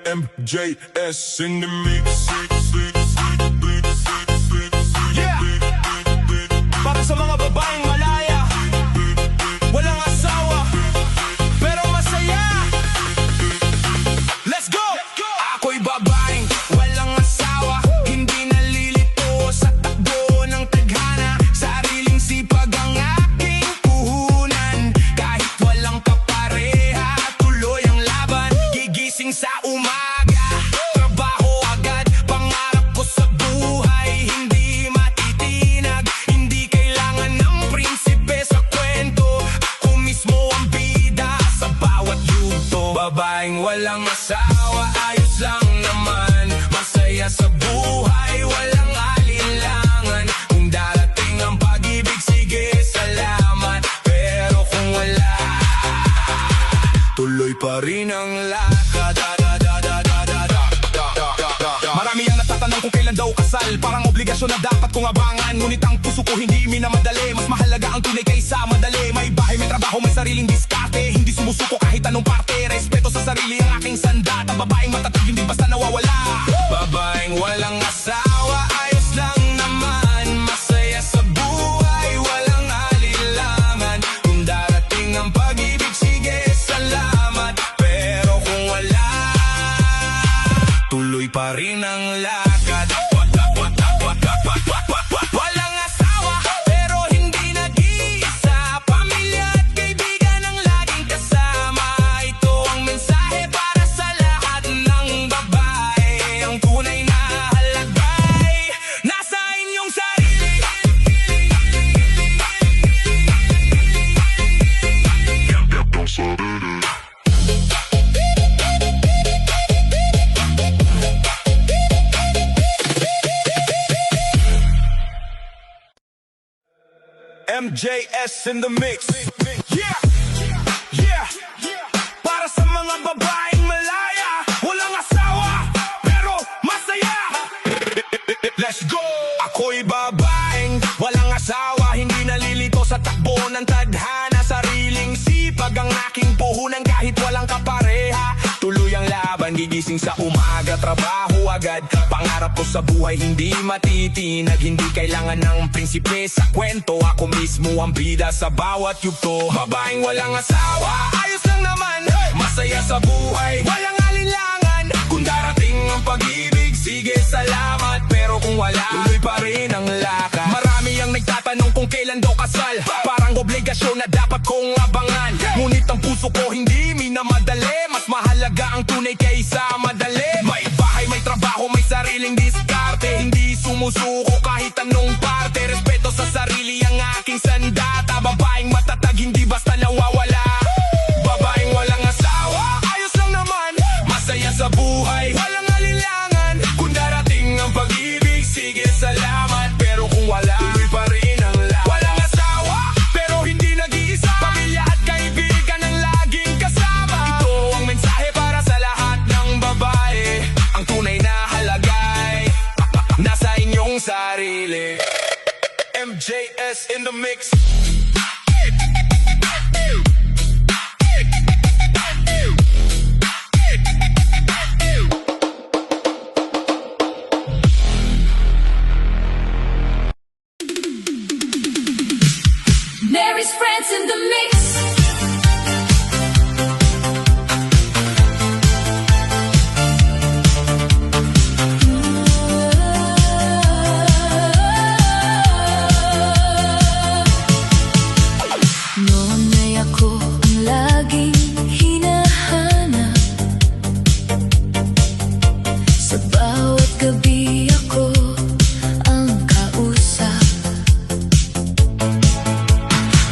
MJS in the mix. Yeah! Para sa mga babaeng malaya, walang asawa, pero masaya. Let's go! Ako'y babaeng walang asawa, hindi nalilito sa takbo ng tadhana. Sariling sipag ang aking puhunan, kahit walang kapareha, tuloy ang laban. Gigising sa umaga, trabaho agad, pangarap ko sa buhay, hindi matitinag. Hindi kailangan ng prinsipe sa kwento, ako mismo ang bida sa bawat yugto. Babaeng walang asawa, ayos lang naman, masaya sa buhay, walang alinlangan. Kung darating ang pag-ibig, sige salamat, pero kung wala, tuloy pa rin ang lakad. Marami ang nagtatanong kung kailan daw kasal, parang obligasyon na dapat kong abangan. Ngunit ang puso ko hindi minamadali, mas mahalaga ang tunay kaysa madali. May bahay, may trabaho, may sariling diskarte, hindi sumusuko kahit anong parte. Respeto sa sarili ang aking sandat, ang babaeng matatag hindi basta nawawala. Babaeng walang asawa, ayos lang naman, masaya sa buhay, walang alinlangan. Kung darating ang pag-ibig, sige salamat, pero kung wala, tuloy pa rin ang lakad. Walang asawa, pero hindi nag-iisa, pamilya at kaibigan ang laging kasama. Ito ang mensahe para sa lahat ng babae, ang tunay na halagay nasa inyong sarili. MJS in the mix. Yeah! Yeah! Para sa mga babaeng malaya, walang asawa, pero masaya. Let's go! Ako'y babaeng walang asawa, hindi nalilito sa takbo ng tadhana. Sariling sipag ang aking puhunan, kahit walang kapareha, tuloy ang laban. Gigising sa umaga, trabaho agad, pangarap ko sa buhay, hindi matitinag. Hindi kailangan ng prinsipe sa kwento, ako mismo ang bida sa bawat yugto. Babaeng walang asawa, ayos lang naman, masaya sa buhay, walang alinlangan. Kung darating ang pag-ibig, sige salamat, pero kung wala, tuloy pa rin ang lakad. Marami ang nagtatanong kung kailan daw kasal, parang obligasyon na dapat kong abangan. Ngunit ang puso ko hindi minamadali, mas mahalaga ang tunay kaysa madali. May bahay, may trabaho, may sariling diskarte, hindi sumusuko kahit anong parte. Respeto sa sarili ang aking sandata, babaeng matatag hindi basta nawawala. Babaeng walang asawa, ayos lang naman, masaya sa buhay, walang alinlangan. Kung darating ang pag-ibig, sige salamat, pero kung wala, tuloy pa rin ang lakad. Walang asawa, pero hindi nag-iisa, pamilya at kaibigan ang laging kasama. Ito ang mensahe para sa lahat ng babae, ang tunay na halagay nasa inyong sarili. MJS in the mix. Mary's friends in the mix. Noon ay ako ang laging hinahanap, sa bawat gabi ako ang kausap.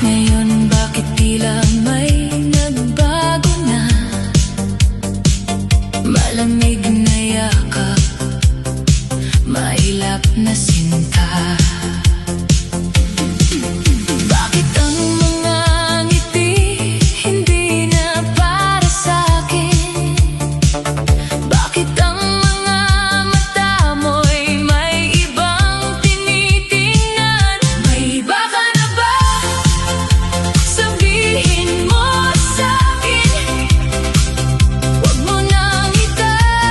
Ngayon bakit tila may nagbago na, malamig na yakap, mailap na sinta. Bakit ang mga ngiti hindi na para sa'kin? Bakit ang mga mata mo'y may ibang tinitingnan? May iba ka na ba? Sabihin mo sa'kin, wag mo nang itago.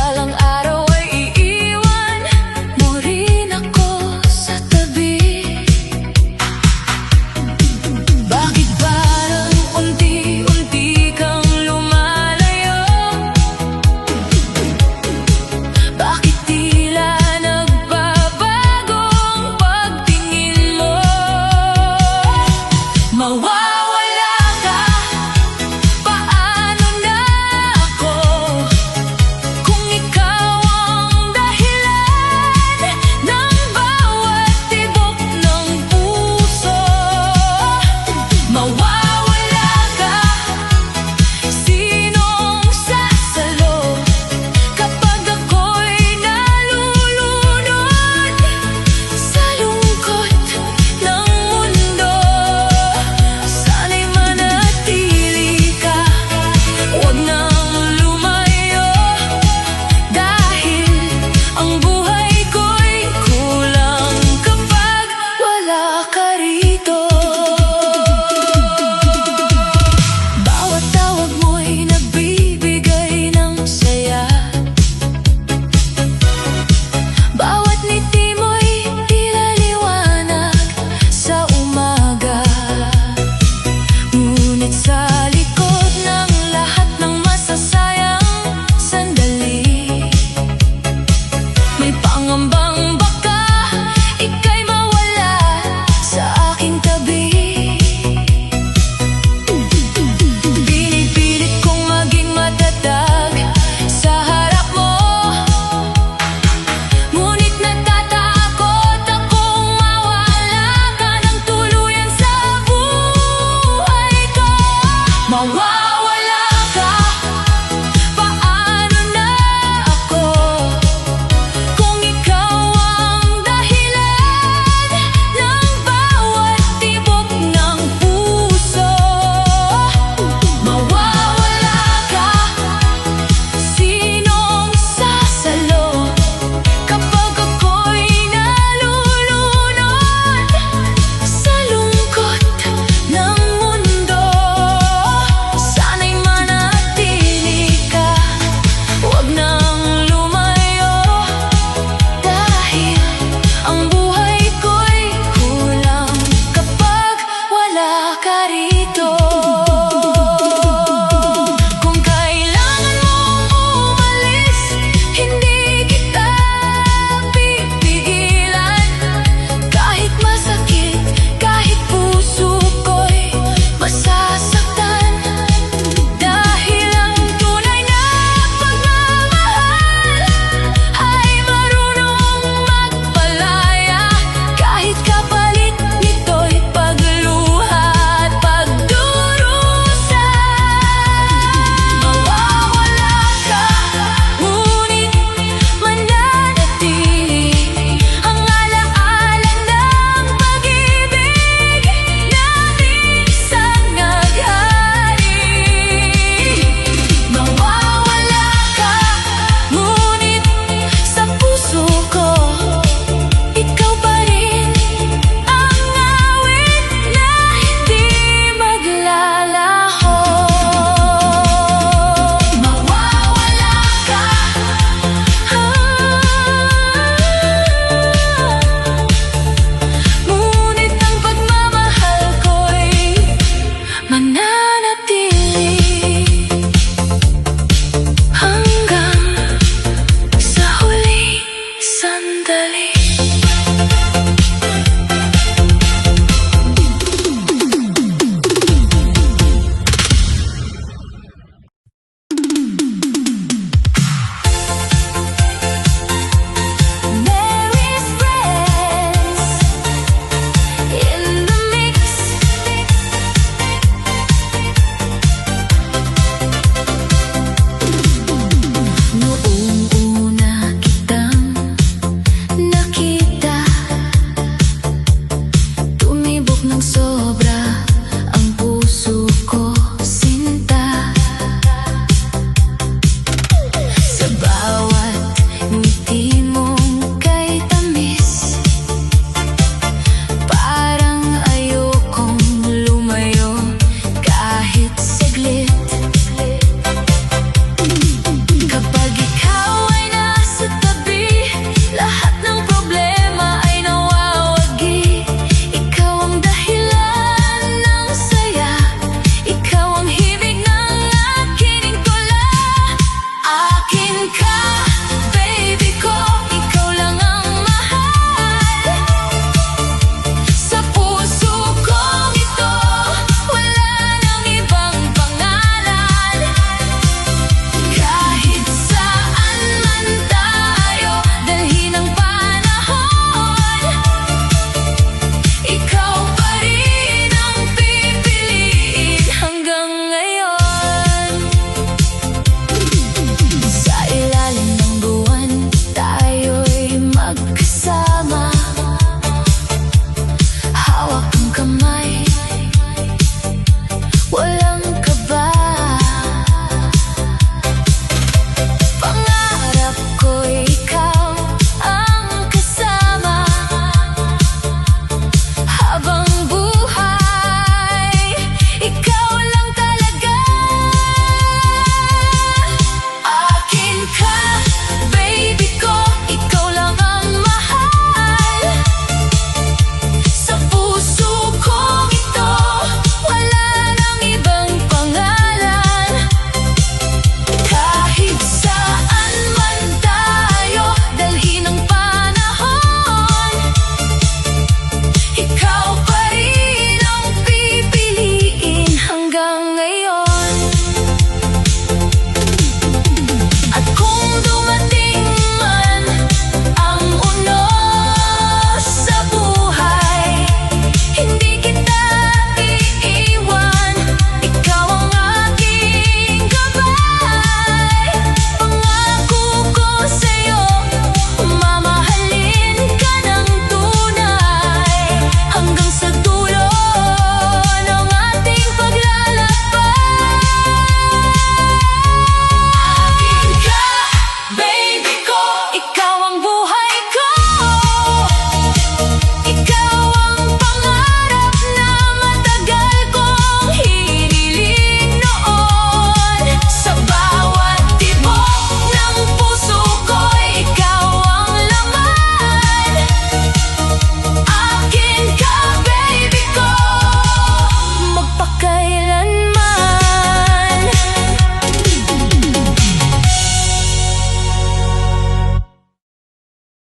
Balang araw